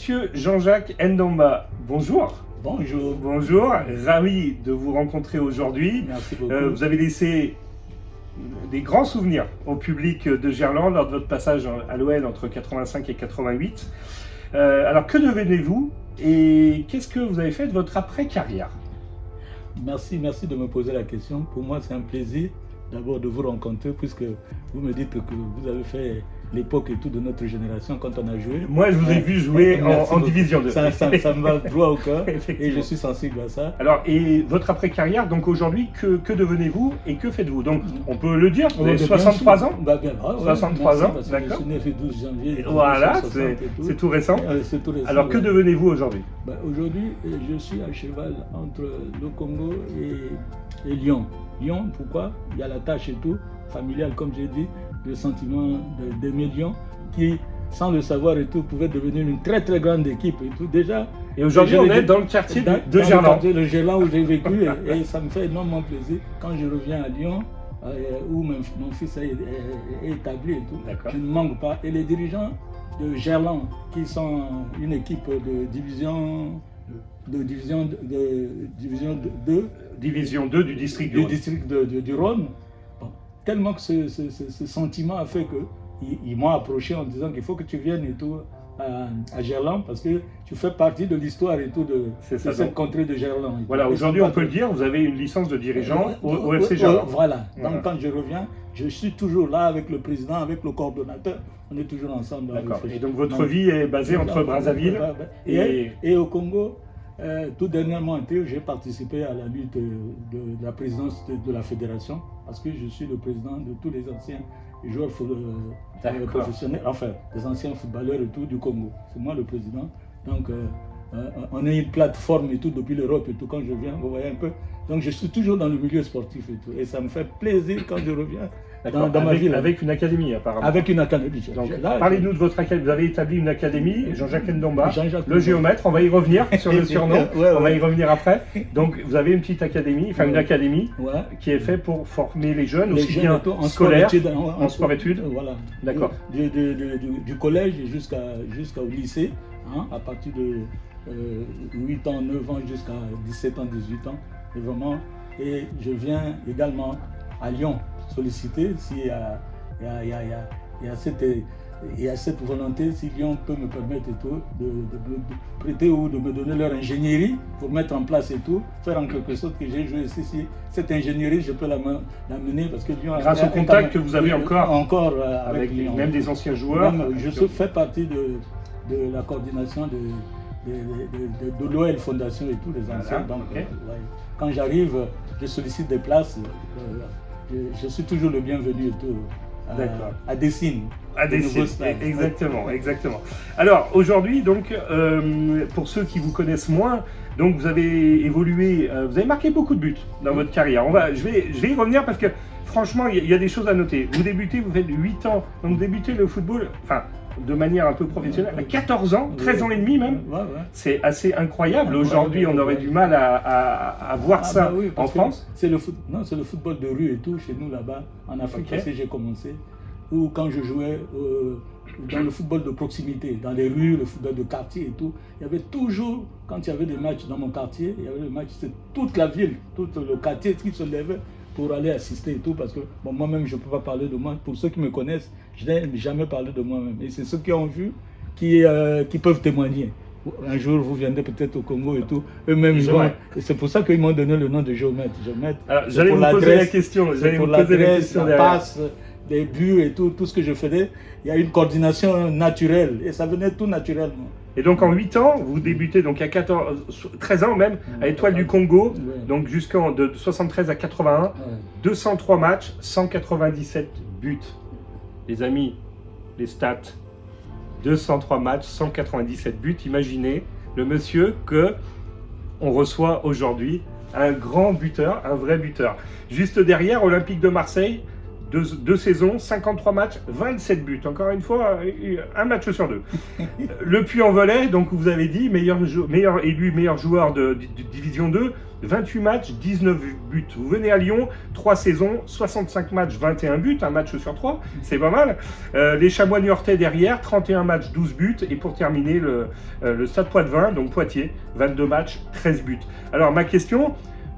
Monsieur Jean-Jacques Ndomba, bonjour. Bonjour. Bonjour, ravi de vous rencontrer aujourd'hui. Merci beaucoup. Vous avez laissé des grands souvenirs au public de Gerland lors de votre passage à l'OL entre 85 et 88. Alors que devenez-vous et qu'est-ce que vous avez fait de votre après-carrière? Merci de me poser la question. Pour moi, c'est un plaisir d'abord de vous rencontrer puisque vous me dites que vous avez fait l'époque et tout de notre génération quand on a joué. Moi, je vous ai vu jouer en Division 2. Ça me va droit au cœur et je suis sensible à ça. Alors, et votre après-carrière, donc aujourd'hui, que devenez-vous et que faites-vous? Donc, on peut le dire, vous avez 63 ans? Bien, 63 ans, d'accord. Je suis né le 12 janvier. Voilà, c'est tout récent. C'est tout récent. Alors, que devenez-vous aujourd'hui? Aujourd'hui, je suis à cheval entre le Congo et Lyon. Lyon, pourquoi? Il y a la tâche et tout, familiale, comme j'ai dit, le sentiment d'aimer Lyon, qui, sans le savoir et tout, pouvait devenir une très très grande équipe et tout. Déjà. Et aujourd'hui, on est dans le quartier de Gerland. Le Gerland où j'ai vécu et ça me fait énormément plaisir quand je reviens à Lyon, où mon fils est établi et tout. Je ne manque pas. Et les dirigeants de Gerland, qui sont une équipe de division 2. Division 2 du district du Rhône. Bon, tellement que ce sentiment a fait qu'ils m'ont approché en disant qu'il faut que tu viennes et tout à Gerland parce que tu fais partie de l'histoire et tout de cette contrée de Gerland. Voilà, aujourd'hui on peut le dire, vous avez une licence de dirigeant au FC Gerland. Voilà, donc quand je reviens, je suis toujours là avec le président, avec le coordonnateur, on est toujours ensemble. D'accord, et donc votre vie est basée entre Brazzaville et au Congo. Tout dernièrement, j'ai participé à la lutte de la présidence de la fédération parce que je suis le président de tous les anciens joueurs professionnels, enfin les anciens footballeurs et tout du Congo. C'est moi le président. Donc on a une plateforme et tout depuis l'Europe et tout. Quand je viens, vous voyez un peu. Donc je suis toujours dans le milieu sportif et tout. Et ça me fait plaisir quand je reviens. Dans ma ville. Avec une académie apparemment. Avec une académie. Parlez-nous de votre académie. Vous avez établi une académie, Jean-Jacques Ndomba, le géomètre. On va y revenir sur le surnom. On va y revenir après. Donc vous avez une petite académie, enfin une académie qui est faite pour former les jeunes, aussi bien en scolaire, en sport-études. Voilà. D'accord. Du collège jusqu'au lycée, hein, à partir de 8 ans, 9 ans jusqu'à 17 ans, 18 ans. Et vraiment, et je viens également à Lyon solliciter s'il y a cette volonté, si Lyon peut me permettre et tout, de prêter ou de me donner leur ingénierie pour mettre en place et tout, faire en quelque sorte que j'ai joué ici. Si cette ingénierie, je peux la mener parce que Lyon... Grâce au contact que vous avez encore avec Lyon. Même des anciens joueurs. Je fais partie de la coordination de l'OL Fondation et tous les anciens. Donc, quand j'arrive, je sollicite des places. Je suis toujours le bienvenu et tout. À Dessines. À Dessines, exactement. Alors aujourd'hui, donc, pour ceux qui vous connaissent moins, donc vous avez évolué, vous avez marqué beaucoup de buts dans votre carrière. Je vais y revenir parce que franchement, il y a des choses à noter. Vous faites 8 ans, donc vous débutez le football, enfin, de manière un peu professionnelle, à 14 ans, 13 ans et demi même. C'est assez incroyable. Aujourd'hui, on aurait du mal à voir ça en France. C'est le football de rue et tout, chez nous là-bas, en Afrique, parce que j'ai commencé. Ou quand je jouais dans le football de proximité, dans les rues, le football de quartier et tout, il y avait toujours, quand il y avait des matchs dans mon quartier, il y avait des matchs, c'est toute la ville, tout le quartier qui se levait pour aller assister et tout, parce que moi-même, je ne peux pas parler de moi. Pour ceux qui me connaissent, je n'ai jamais parlé de moi-même. Et c'est ceux qui ont vu qui peuvent témoigner. Un jour, vous viendrez peut-être au Congo et tout. Eux-mêmes, c'est pour ça qu'ils m'ont donné le nom de géomètre. J'allais vous poser la question. Pour l'adresse, la passe, les buts et tout ce que je faisais. Il y a une coordination naturelle et ça venait tout naturellement. Et donc en 8 ans, vous débutez donc à 13 ans même, à Étoile du Congo, donc de 73 à 81, 203 matchs, 197 buts. Les amis, les stats, 203 matchs, 197 buts. Imaginez le monsieur que on reçoit aujourd'hui, un grand buteur, un vrai buteur. Juste derrière, Olympique de Marseille, deux saisons, 53 matchs, 27 buts. Encore une fois, un match sur deux. Le Puy-en-Velay, donc vous avez dit, meilleur élu meilleur joueur de Division 2. 28 matchs, 19 buts. Vous venez à Lyon, 3 saisons, 65 matchs, 21 buts, un match sur 3, c'est pas mal. Les Chamois niortais derrière, 31 matchs, 12 buts. Et pour terminer, le Stade Poitvin, donc Poitiers, 22 matchs, 13 buts. Alors ma question,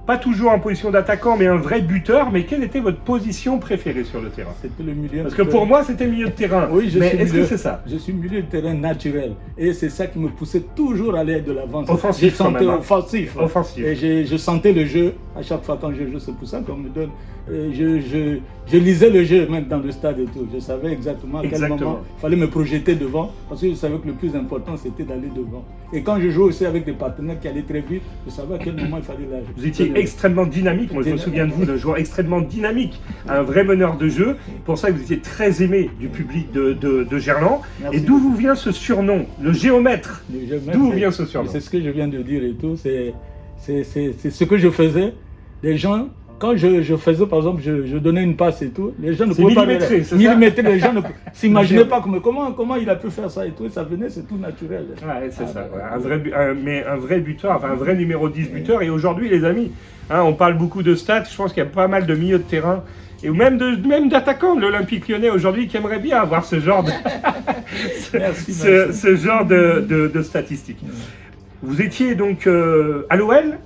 pas toujours en position d'attaquant, mais un vrai buteur, mais quelle était votre position préférée sur le terrain? C'était le milieu. Parce que pour moi, c'était milieu de terrain. Oui, mais est-ce que c'est ça? Je suis milieu de terrain naturel. Et c'est ça qui me poussait toujours à aller de l'avant. Offensif, je sentais quand même, offensif. Offensif. Et je sentais le jeu à chaque fois quand je joue. C'est pour ça qu'on me donne. Je lisais le jeu même dans le stade et tout. Je savais exactement à quel moment il fallait me projeter devant. Parce que je savais que le plus important, c'était d'aller devant. Et quand je jouais aussi avec des partenaires qui allaient très vite, je savais à quel moment il fallait là. Vous étiez extrêmement dynamique. Moi, je me souviens de vous, de joueur extrêmement dynamique, un vrai meneur de jeu. Pour ça, vous étiez très aimé du public de Gerland. Merci. Et d'où vous vient ce surnom, le géomètre? D'où vient ce surnom? C'est ce que je viens de dire et tout. C'est ce que je faisais. Les gens, quand je faisais, par exemple, je donnais une passe et tout, les gens ne pouvaient pas millimétrer, les gens ne s'imaginaient pas comment il a pu faire ça et tout. Et ça venait, c'est tout naturel. Ouais, c'est ça. Ouais. Un vrai buteur, enfin, un vrai numéro 10 buteur. Et aujourd'hui, les amis, hein, on parle beaucoup de stats. Je pense qu'il y a pas mal de milieux de terrain. Et même d'attaquants de l'Olympique Lyonnais aujourd'hui qui aimeraient bien avoir ce genre de, ce genre de statistiques. Vous étiez donc à l'OL.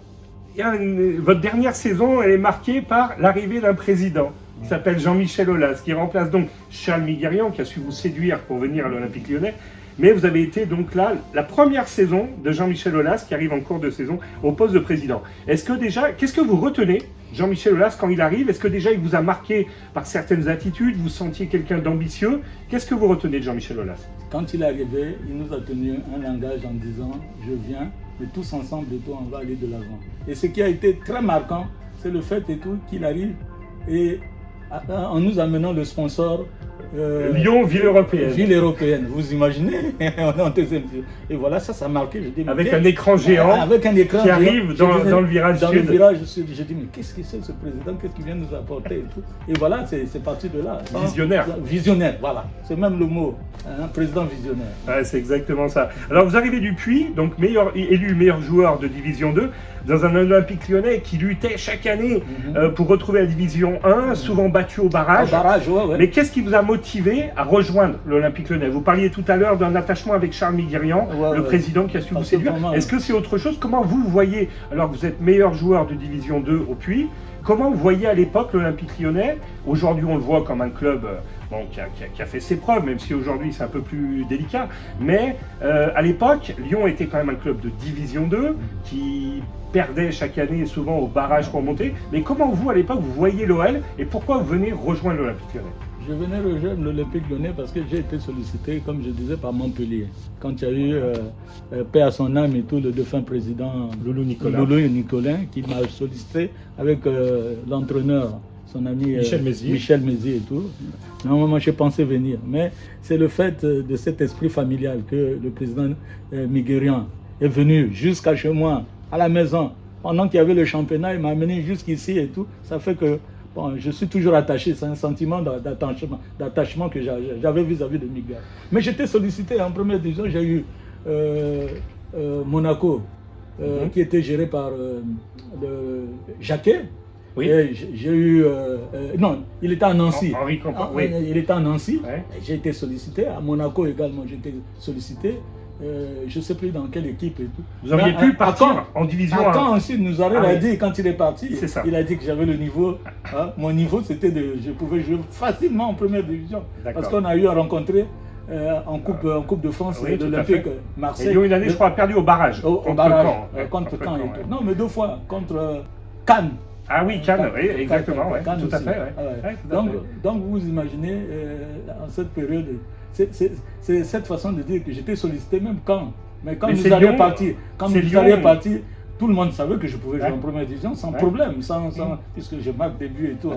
Votre dernière saison, elle est marquée par l'arrivée d'un président qui s'appelle Jean-Michel Aulas, qui remplace donc Charles Miguerian, qui a su vous séduire pour venir à l'Olympique Lyonnais. Mais vous avez été donc là, la première saison de Jean-Michel Aulas, qui arrive en cours de saison au poste de président. Est-ce que déjà, qu'est-ce que vous retenez, Jean-Michel Aulas, quand il arrive? Est-ce que déjà il vous a marqué par certaines attitudes? Vous sentiez quelqu'un d'ambitieux? Qu'est-ce que vous retenez de Jean-Michel Aulas? Quand il est arrivé, il nous a tenu un langage en disant « Je viens ». Mais tous ensemble, et tout, on va aller de l'avant. Et ce qui a été très marquant, c'est le fait et tout qu'il arrive et en nous amenant le sponsor Lyon, ville européenne. Ville européenne, vous imaginez? On est en deuxième ville. Et voilà, ça a marqué. Je dis, avec un écran géant qui arrive dans le virage sud. Dans le virage sud, je dis, mais qu'est-ce que c'est ce président? Qu'est-ce qu'il vient nous apporter et tout? Et voilà, c'est parti de là. Visionnaire. Visionnaire, voilà. C'est même le mot, hein, président visionnaire. Ouais, c'est exactement ça. Alors, vous arrivez du Puy, donc élu meilleur joueur de Division 2, dans un Olympique Lyonnais qui luttait chaque année pour retrouver la Division 1, souvent battu au barrage. Ouais. Mais qu'est-ce qui vous a motivé à rejoindre l'Olympique Lyonnais? Vous parliez tout à l'heure d'un attachement avec Charles Miguerian, le président qui a su vous séduire. Est-ce que c'est autre chose? Comment vous voyez, alors que vous êtes meilleur joueur de Division 2 au Puy, comment vous voyez à l'époque l'Olympique Lyonnais? Aujourd'hui, on le voit comme un club qui a fait ses preuves, même si aujourd'hui c'est un peu plus délicat. Mais à l'époque, Lyon était quand même un club de Division 2 qui perdait chaque année souvent au barrage pour monter. Mais comment vous, à l'époque, vous voyez l'OL et pourquoi vous venez rejoindre l'Olympique Lyonnais? Je venais rejoindre l'Olympique Lyonnais parce que j'ai été sollicité, comme je disais, par Montpellier. Quand il y a eu, paix à son âme et tout, le défunt président Loulou Nicolin, qui m'a sollicité avec l'entraîneur, son ami Michel Mézi et tout. Normalement, j'ai pensé venir. Mais c'est le fait de cet esprit familial que le président Miguerian est venu jusqu'à chez moi, à la maison. Pendant qu'il y avait le championnat, il m'a amené jusqu'ici et tout. Ça fait que je suis toujours attaché, c'est un sentiment d'attachement que j'avais vis-à-vis de Miguel. Mais j'étais sollicité en première division, j'ai eu Monaco, qui était géré par Jacquet. Oui. J'ai eu... non, il était à Nancy. Henri Campan, oui. Il était à Nancy. Ouais. J'ai été sollicité. À Monaco également, j'ai été sollicité. Je ne sais plus dans quelle équipe et tout. Vous auriez pu partir en division 1. Quand ensuite nous a dit, quand il est parti, il a dit que j'avais le niveau. Mon niveau, c'était je pouvais jouer facilement en première division. Parce qu'on a eu à rencontrer en Coupe de France l'Olympique Marseille. Et une année, je crois, perdu au barrage. Contre Caen. Non, mais 2 fois, contre Cannes. Ah oui, Cannes, oui, exactement, Cannes tout à fait. Donc vous imaginez, en cette période, c'est cette façon de dire que j'étais sollicité même quand. Mais quand nous allions partir, tout le monde savait que je pouvais jouer en première division sans problème, puisque je marque des buts et tout,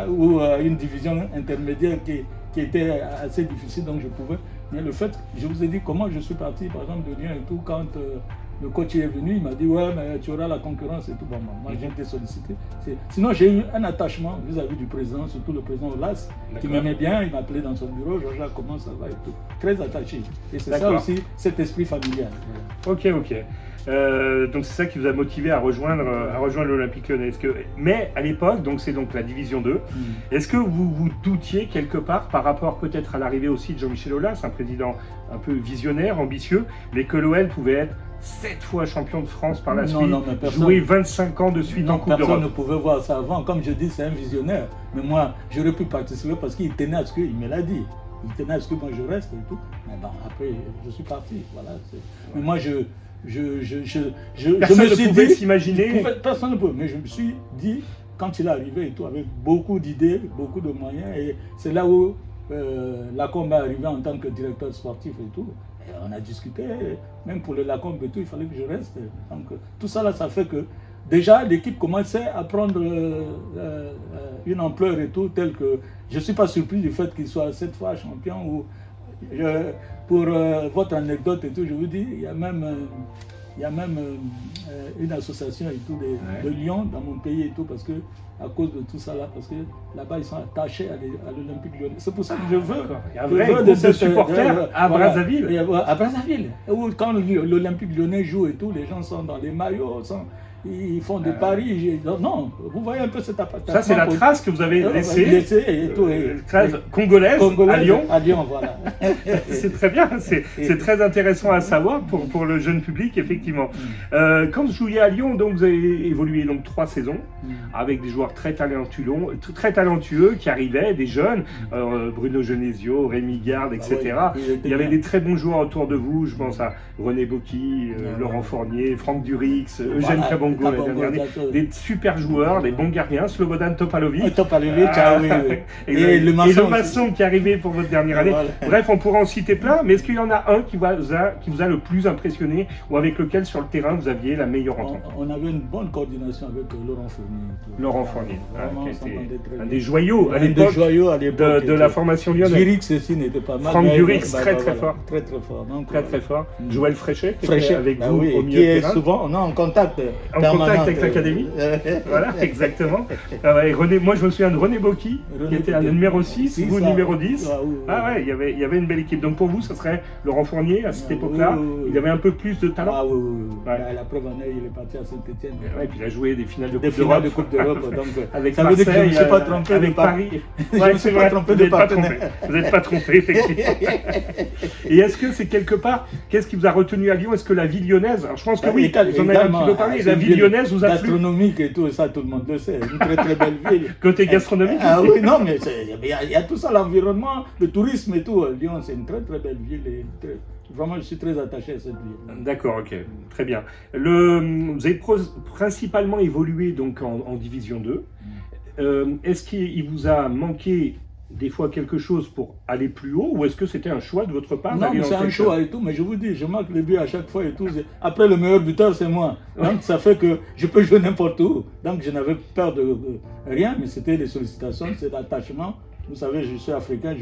ou une division intermédiaire qui était assez difficile, donc je pouvais. Mais le fait, je vous ai dit comment je suis parti, par exemple, de Lyon et tout, quand le coach est venu, il m'a dit ouais, mais tu auras la concurrence et tout. Bon, moi j'ai été sollicité. Sinon, j'ai eu un attachement vis-à-vis du président, surtout le président Olas, qui m'aimait bien. Il m'appelait dans son bureau, Jean-Jacques, comment ça va et tout. Très attaché. Et c'est ça aussi, cet esprit familial. Ok. Donc c'est ça qui vous a motivé à rejoindre l'Olympique Lyonnais. Mais à l'époque, donc c'est donc la division 2. Est-ce que vous vous doutiez quelque part par rapport peut-être à l'arrivée aussi de Jean-Michel Aulas, un président un peu visionnaire, ambitieux, mais que l'OL pouvait être 7 fois champion de France par la suite, jouer 25 ans de suite en Coupe d'Europe? Personne ne pouvait voir ça avant. Comme je dis, c'est un visionnaire. Mais moi, j'aurais pu participer parce qu'il tenait à ce qu'il me l'a dit. Il tenait à ce que moi je reste et tout. Mais bon, après, je suis parti. Voilà. Mais moi, personne ne pouvait s'imaginer. Personne ne pouvait. Mais je me suis dit, quand il est arrivé et tout, avec beaucoup d'idées, beaucoup de moyens, et c'est là où Lacombe est arrivé en tant que directeur sportif et tout. Et on a discuté, même pour le Lacombe et tout, il fallait que je reste. Donc tout ça là, ça fait que déjà l'équipe commençait à prendre une ampleur et tout, telle que je ne suis pas surpris du fait qu'il soit 7 fois champion. Pour votre anecdote et tout, je vous dis, il y a même une association et tout de Lyon dans mon pays et tout, parce que à cause de tout ça là, parce que là-bas ils sont attachés à l'Olympique Lyonnais. C'est pour ça que je veux. Il y a un vrai groupe de supporters à Brazzaville. À Brazzaville, où quand l'Olympique Lyonnais joue et tout, les gens sont dans les maillots, ils font des paris. Non, vous voyez un peu cet appartement. Ça, c'est la trace que vous avez laissée. Et tout, trace congolaise à Lyon. À Lyon, voilà. C'est très bien. C'est très intéressant à savoir pour le jeune public, effectivement. Quand vous jouiez à Lyon, donc, vous avez évolué donc 3 saisons avec des joueurs très talentueux qui arrivaient, des jeunes, Bruno Genesio, Rémi Garde, etc. Il y avait des très bons joueurs autour de vous. Je pense à René Bocky, Laurent Fournier, Franck Durix, Eugène Cabongo, des super joueurs, des bons gardiens, Slobodan Topalovic. Et le Masson qui est arrivé pour votre dernière année. Bref, on pourra en citer plein, mais est-ce qu'il y en a un qui vous a le plus impressionné ou avec lequel sur le terrain vous aviez la meilleure entente? On avait une bonne coordination avec Laurent Fournier. Laurent Fournier, qui était un des joyaux à l'époque de la formation lyonnaise. Durix aussi n'était pas mal. Franck Durix, très fort. Très fort. Joël Fréchet, qui était avec vous au milieu de terrain. Souvent, on est en contact. En contact avec l'académie. Voilà, exactement. Moi, je me souviens de René Bocky, qui était le numéro 6, vous numéro 10. Il y avait une belle équipe. Donc pour vous, ça serait Laurent Fournier à cette époque-là. Il avait un peu plus de talent. La preuve en est, il est parti à Saint-Etienne. Et puis il a joué des finales de Coupe d'Europe. Avec ça veut dire que je ne me suis pas trompé avec Paris. Je ne me suis pas trompé de partenaire. Vous n'êtes pas trompé, effectivement. Et est-ce que c'est quelque part, qu'est-ce qui vous a retenu à Lyon? Est-ce que la vie lyonnaise, alors je pense que oui, vous en avez un petit peu parlé, la vie lyonnaise vous a plu? Gastronomique et tout, ça tout le monde le sait, une très très belle ville. Côté gastronomique? Oui, non, mais il y a tout ça, l'environnement, le tourisme et tout. Lyon, c'est une très très belle ville. Vraiment, je suis très attaché à cette ville. D'accord, ok, très bien. Vous avez principalement évolué donc en Division 2. Est-ce qu'il vous a manqué des fois quelque chose pour aller plus haut, ou est-ce que c'était un choix de votre part? Non, c'est un choix et tout, mais je vous dis, je marque les buts à chaque fois et tout. Après, le meilleur buteur, c'est moi. Donc, ça fait que je peux jouer n'importe où. Donc, je n'avais peur de rien, mais c'était les sollicitations, c'est l'attachement. Vous savez, je suis africain,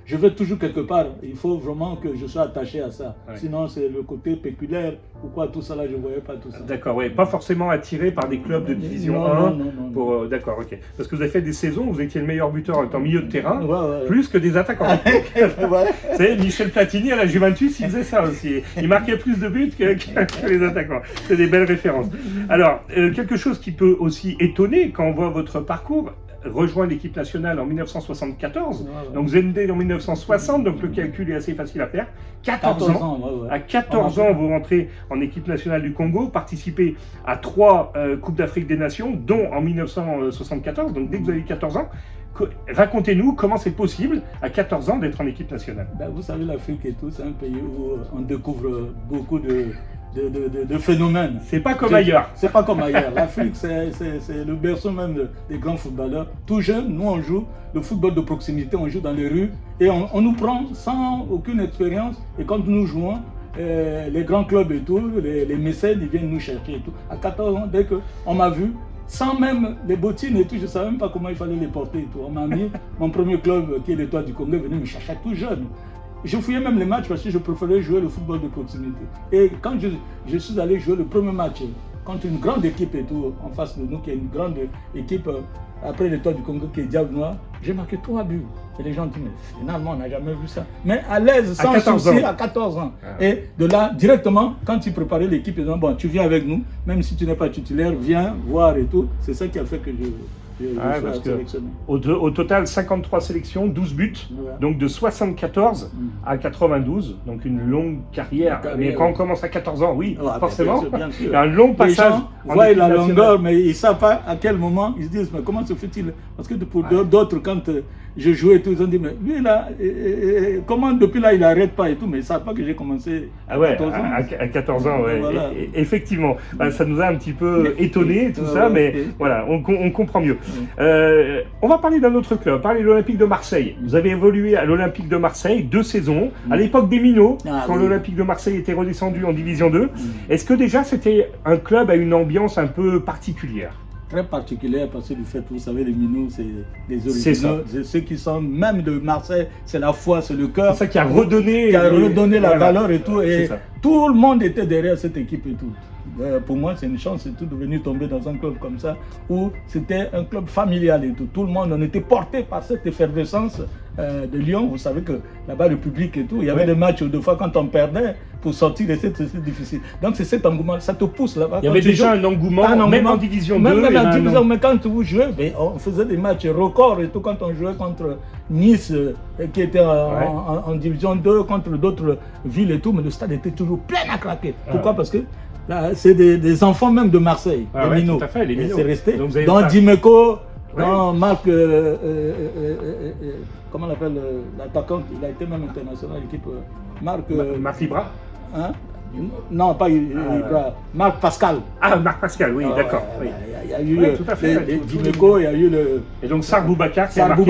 je vais toujours quelque part. Il faut vraiment que je sois attaché à ça. Sinon, c'est le côté péculaire ou quoi, tout ça là, je ne voyais pas tout ça. D'accord, oui. Pas forcément attiré par des clubs de Division 1. D'accord, ok. Parce que vous avez fait des saisons où vous étiez le meilleur buteur en milieu de terrain, plus que des attaquants. Vous savez, Michel Platini à la Juventus, il faisait ça aussi. Il marquait plus de buts que les attaquants. C'est des belles références. Alors, quelque chose qui peut aussi étonner quand on voit votre parcours, rejoint l'équipe nationale en 1974, donc vous êtes né en 1960, donc le calcul est assez facile à faire. 14 ans. À 14 ans, vous rentrez en équipe nationale du Congo, participez à 3 Coupes d'Afrique des Nations, dont en 1974, donc dès que vous avez 14 ans. Racontez-nous comment c'est possible à 14 ans d'être en équipe nationale. Vous savez, l'Afrique et tout, c'est un pays où on découvre beaucoup de phénomènes. C'est pas comme ailleurs. C'est pas comme ailleurs. L'Afrique, c'est le berceau même des grands footballeurs. Tout jeune, nous on joue le football de proximité, on joue dans les rues et on nous prend sans aucune expérience. Et quand nous jouons, les grands clubs et tout, les mécènes, ils viennent nous chercher et tout. À 14 ans, dès qu'on m'a vu, sans même les bottines et tout, je ne savais même pas comment il fallait les porter et tout. On m'a mis mon premier club, qui est l'Étoile du Congo, est venu me chercher tout jeune. je fouillais même les matchs parce que je préférais jouer le football de proximité. Et quand je suis allé jouer le premier match contre une grande équipe et tout, en face de nous, qui est une grande équipe après l'Étoile du Congo, qui est Diable Noir, j'ai marqué 3 buts. Et les gens disent, mais finalement, on n'a jamais vu ça. Mais à l'aise, sans souci, à 14 ans. Ah. Et de là, directement, quand ils préparaient l'équipe, ils disaient, bon, tu viens avec nous, même si tu n'es pas titulaire, viens voir et tout. C'est ça qui a fait que je parce que au total, 53 sélections, 12 buts, donc de 74 à 92, donc une longue carrière. Mais quand on commence à 14 ans, oui, forcément, bien sûr. Il y a un long passage. Ils voient la longueur, mais ils ne savent pas à quel moment ils se disent, mais comment se fait-il? Parce que pour d'autres, quand je jouais et tout, ils ont dit, mais lui là, comment depuis là il n'arrête pas et tout, mais ils ne savent pas que j'ai commencé à 14 ans. À 14 ans, ouais. Voilà. Effectivement, ça nous a un petit peu étonnés, tout ça, mais voilà, on comprend mieux. On va parler d'un autre club, parler de l'Olympique de Marseille. Vous avez évolué à l'Olympique de Marseille 2 saisons, à l'époque des Minots, quand l'Olympique de Marseille était redescendu en Division 2. Est-ce que déjà c'était un club à une ambiance un peu particulière? Très particulière parce que du fait, vous savez, les Minots, c'est des originaux, c'est ceux qui sont même de Marseille, c'est la foi, c'est le cœur. C'est ça qui a redonné, la valeur et tout. Et tout le monde était derrière cette équipe et tout. Pour moi, c'est une chance et tout de venir tomber dans un club comme ça où c'était un club familial et tout. Tout le monde, on était porté par cette effervescence de Lyon. Vous savez que là-bas, le public et tout, il y avait des matchs où deux fois quand on perdait, pour sortir, c'était difficile. Donc c'est cet engouement, ça te pousse là-bas. Il y avait déjà un engouement, même en Division 2. Même en Division, mais quand vous jouez, on faisait des matchs records et tout quand on jouait contre Nice, qui était en Division 2, contre d'autres villes et tout, mais le stade était toujours plein à craquer. Pourquoi? Parce que c'est des enfants même de Marseille, les Minots. Tout à fait, les Minots. C'est resté. Dans Dimeco, dans Marc, comment on appelle l'attaquant, il a été même international, l'équipe Marc Libra. Hein? Non, pas Ibra, Marc Pascal. Ah, Marc Pascal, oui, d'accord. Il y a eu tout à fait, Dimeco, il y a eu le... Et donc Sarr Boubacar qui a marqué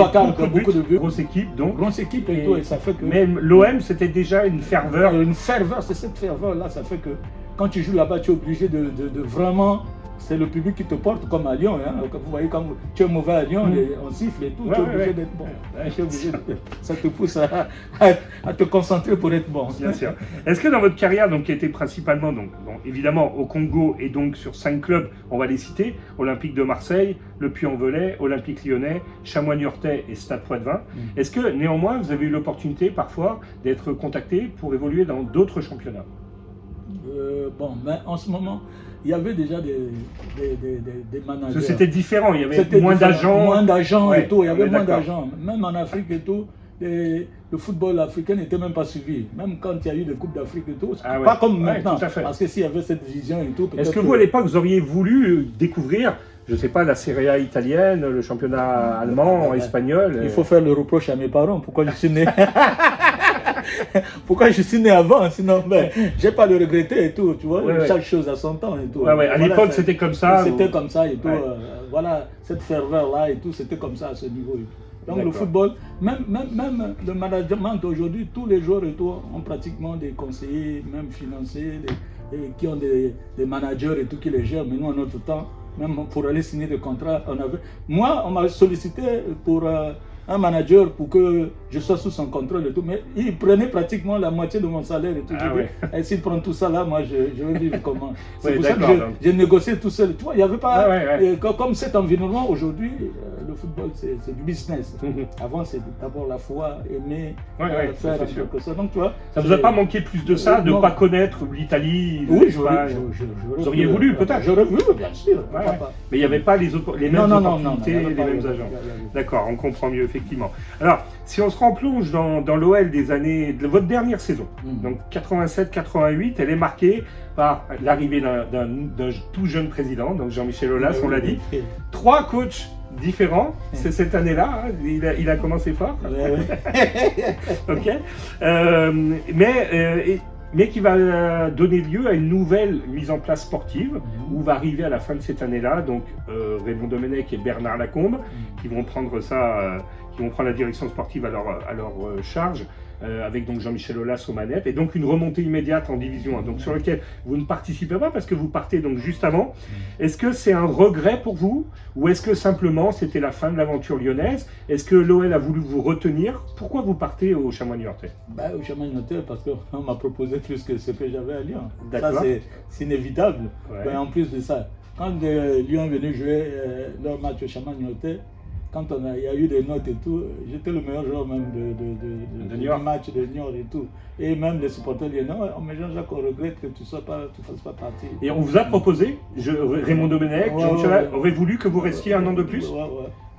beaucoup de buts. Grosse équipe, donc. Grosse équipe et tout, et ça fait que... Mais l'OM, c'était déjà une ferveur. Une ferveur, c'est cette ferveur-là, ça fait que quand tu joues là-bas, tu es obligé de vraiment... C'est le public qui te porte comme à Lyon. Hein. Vous voyez, quand tu es mauvais à Lyon, on siffle et tout, tu es obligé d'être bon. Ça te pousse à te concentrer pour être bon. Bien sûr. Est-ce que dans votre carrière, donc, qui était principalement, donc, évidemment, au Congo et donc sur 5 clubs, on va les citer, Olympique de Marseille, Le Puy-en-Velay, Olympique Lyonnais, Chamois-Niortais et Stade Poitvin, est-ce que néanmoins, vous avez eu l'opportunité parfois d'être contacté pour évoluer dans d'autres championnats? Bon, mais en ce moment, il y avait déjà des managers. C'était différent, il y avait moins d'agents. Moins d'agents et tout, il y avait moins d'agents. Même en Afrique et tout, le football africain n'était même pas suivi. Même quand il y a eu des Coupes d'Afrique et tout, pas comme maintenant. Parce que s'il y avait cette vision et tout. Est-ce que vous, à l'époque, vous auriez voulu découvrir, je ne sais pas, la Serie A italienne, le championnat allemand, espagnol? Il faut faire le reproche à mes parents, pourquoi je suis né. Pourquoi je suis né avant, sinon j'ai pas le regretter et tout, tu vois, chaque chose à son temps et tout. À l'époque c'était comme ça. C'était comme ça et tout, voilà, cette ferveur là et tout, c'était comme ça à ce niveau. Donc le football, même le management aujourd'hui, tous les joueurs et tout ont pratiquement des conseillers, même financiers, qui ont des managers et tout qui les gèrent, mais nous en notre temps, même pour aller signer des contrats, moi on m'a sollicité pour un manager pour que je sois sous son contrôle et tout, mais il prenait pratiquement la moitié de mon salaire et tout. Et s'il prend tout ça là, moi je vais vivre comment? C'est pour ça que j'ai négocié tout seul. Tu vois, il n'y avait pas... Comme cet environnement aujourd'hui, le football c'est du business. Avant c'est d'abord la foi, aimer, faire quelque chose. Donc tu vois... Ça ne vous a pas manqué plus de ça, de ne pas connaître l'Italie? Oui, vous auriez voulu peut-être? J'aurais voulu, bien sûr. Mais il n'y avait pas les mêmes opportunités, les mêmes agents. D'accord, on comprend mieux. Effectivement. Alors, si on se replonge dans l'OL des années de votre dernière saison, donc 87-88, elle est marquée par l'arrivée d'un tout jeune président, donc Jean-Michel Aulas, on l'a dit. 3 coachs différents, c'est cette année-là, hein, il a commencé fort. Ok. Mais qui va donner lieu à une nouvelle mise en place sportive où va arriver à la fin de cette année-là, donc Raymond Domenech et Bernard Lacombe qui vont prendre ça, qui vont prendre la direction sportive à leur charge. avec donc Jean-Michel Aulas aux manettes, et donc une remontée immédiate en Division 1, donc sur lequel vous ne participez pas parce que vous partez donc juste avant. Est-ce que c'est un regret pour vous, ou est-ce que simplement c'était la fin de l'aventure lyonnaise? Est-ce que l'OL a voulu vous retenir? Pourquoi vous partez au Chamois niortais? Au Chamois niortais parce qu'on m'a proposé plus que ce que j'avais à Lyon. D'accord. Ça c'est inévitable. Ouais. En plus de ça, quand Lyon est venu jouer leur match au Chamois niortais, quand il y a eu des notes et tout, j'étais le meilleur joueur même du match de Niort et tout. Et même les supporters lyonnais, mais Jean-Jacques, on regrette que tu ne fasses pas partie. Et on vous a proposé, Raymond Domenech, Jean-Michel aurait voulu que vous restiez un an de plus?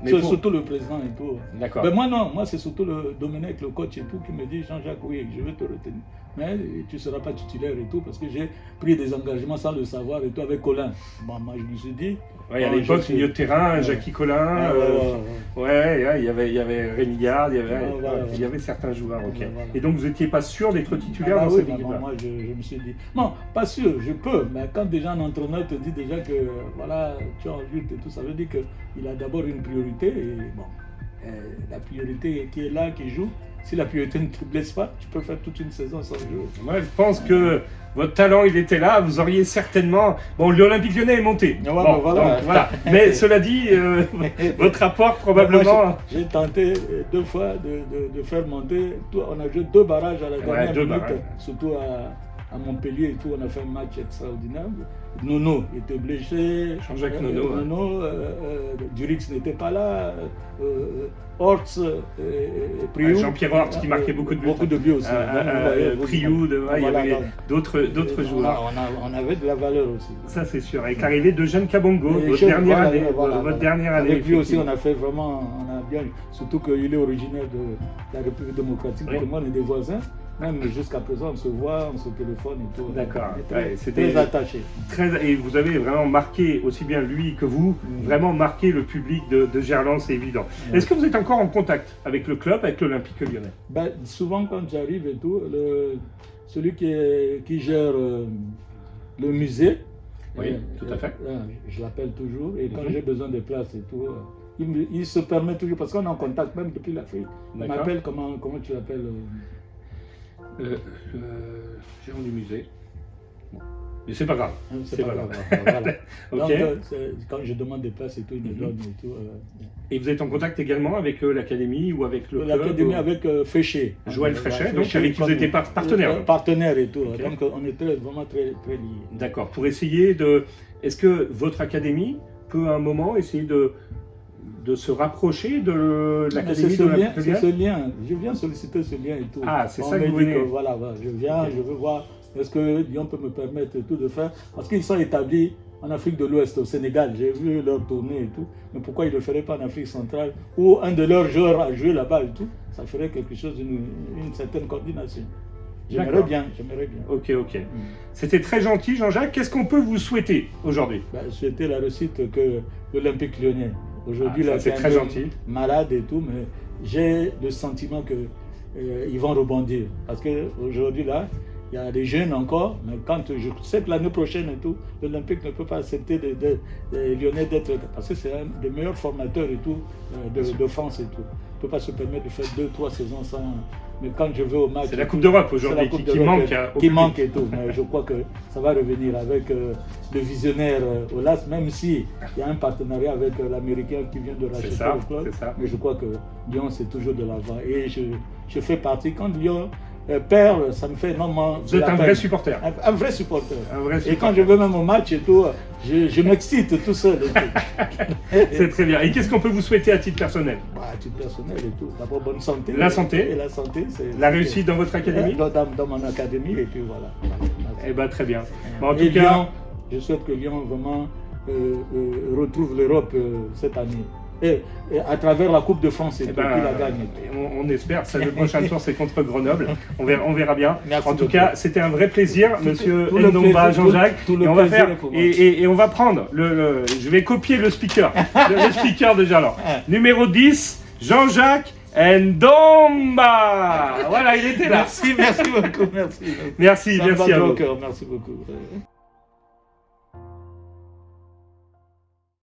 Mais surtout le président et tout. D'accord. Mais moi non, moi c'est surtout le Domenech, le coach et tout, qui me dit Jean-Jacques, oui, je vais te retenir. Mais tu ne seras pas titulaire et tout, parce que j'ai pris des engagements sans le savoir et tout avec Colin. Bon, moi je me suis dit. Ouais, à l'époque, milieu de terrain, Jackie Collin, il y avait Rémi Garde, il y avait certains joueurs. Okay. Voilà. Et donc vous n'étiez pas sûr d'être titulaire dans cette équipe-là? Moi je me suis dit, non, pas sûr, je peux, mais quand déjà un entraîneur te dit déjà que voilà, tu es en lutte et tout, ça veut dire qu'il a d'abord une priorité, et bon, la priorité qui est là, qui joue. Si la priorité ne te blesse pas, tu peux faire toute une saison sans jouer. Moi, je pense que votre talent, il était là. Vous auriez certainement... Bon, l'Olympique Lyonnais est monté. Ouais, bon, voilà. Mais cela dit, votre rapport, probablement... Moi, j'ai tenté 2 fois de faire monter. On a joué 2 barrages à la dernière minute, surtout à Montpellier et tout. On a fait un match extraordinaire. Nono était blessé. Jean-Jacques Nono. Durix n'était pas là. Hortz, Priou. Jean-Pierre Hortz qui marquait beaucoup de buts. Beaucoup de buts aussi. Priou, il y avait d'autres joueurs. On avait de la valeur aussi. Ça c'est sûr. Avec l'arrivée de Jeanne Kabongo, votre dernière année. Avec lui aussi, on a fait vraiment, on a bien. Surtout qu'il est originaire de la République démocratique. Oui. Moi, on est des voisins. Même jusqu'à présent, on se voit, on se téléphone et tout. D'accord. C'était très attaché. Et vous avez vraiment marqué, aussi bien lui que vous, vraiment marqué le public de Gerland, c'est évident. Est-ce que vous êtes encore en contact avec le club, avec l'Olympique Lyonnais? Souvent, quand j'arrive et tout, celui qui gère le musée, oui, tout à fait. Je l'appelle toujours, et quand j'ai besoin de place et tout, il se permet toujours, parce qu'on est en contact même depuis l'Afrique. Il m'appelle, comment tu l'appelles? Gérant du musée. Bon. Mais c'est pas grave. C'est pas grave. Voilà. Okay. Donc, quand je demande des places et tout, il me donne et tout. Et vous êtes en contact également avec l'académie ou avec le club? L'académie avec Féchet. Joël Fréchet, donc avec qui vous étiez partenaire. Partenaire et tout. Okay. Donc on est vraiment très liés. D'accord. Pour essayer de... Est-ce que votre académie peut à un moment essayer de se rapprocher de l'académie de l'Olympique? C'est ce lien. Je viens solliciter ce lien et tout. Ah, c'est ça que vous voulez. Voilà, je viens, je veux voir est-ce que Lyon peut me permettre tout de faire. Parce qu'ils sont établis en Afrique de l'Ouest, au Sénégal. J'ai vu leur tournée et tout. Mais pourquoi ils ne le feraient pas en Afrique centrale, où un de leurs joueurs a joué là-bas et tout? Ça ferait quelque chose, une certaine coordination. J'aimerais bien. Ok. C'était très gentil, Jean-Jacques. Qu'est-ce qu'on peut vous souhaiter aujourd'hui? Souhaiter la réussite que l'Olympique Lyonnais. Aujourd'hui, là, c'est très gentil. Malade et tout, mais j'ai le sentiment qu'ils vont rebondir. Parce qu'aujourd'hui, là, il y a des jeunes encore, mais quand je sais que l'année prochaine et tout, l'Olympique ne peut pas accepter les Lyonnais d'être. Parce que c'est un des meilleurs formateurs et tout de France et tout. Il ne peut pas se permettre de faire 2-3 saisons sans. Mais quand je vais au match. C'est la Coupe d'Europe aujourd'hui qui manque et tout. Mais je crois que ça va revenir avec le visionnaire Aulas, même s'il y a un partenariat avec l'Américain qui vient de racheter le club. Mais je crois que Lyon, c'est toujours de l'avant. Et je fais partie. Quand Lyon perd, ça me fait énormément. Vous êtes un vrai supporter. Un vrai supporter. Et quand je vais même au match et tout, je m'excite tout seul. C'est très bien. Et qu'est-ce qu'on peut vous souhaiter à titre personnel? À titre personnel et tout. D'abord, bonne santé. La santé. Et la santé, c'est. La réussite dans votre académie? Dans mon académie, et puis voilà. Eh bien, très bien. Bon, en tout cas, Lyon, je souhaite que Lyon vraiment retrouve l'Europe cette année. Et à travers la Coupe de France et puis la gagne. On espère. Le prochain tour, c'est contre Grenoble. On verra bien. Merci en tout cas, c'était un vrai plaisir, monsieur Ndomba, Jean-Jacques. Et on va prendre je vais copier le speaker. le speaker de Gerland. Numéro 10, Jean-Jacques Ndomba. Voilà, il était là. Merci beaucoup. Merci à vous. Merci beaucoup.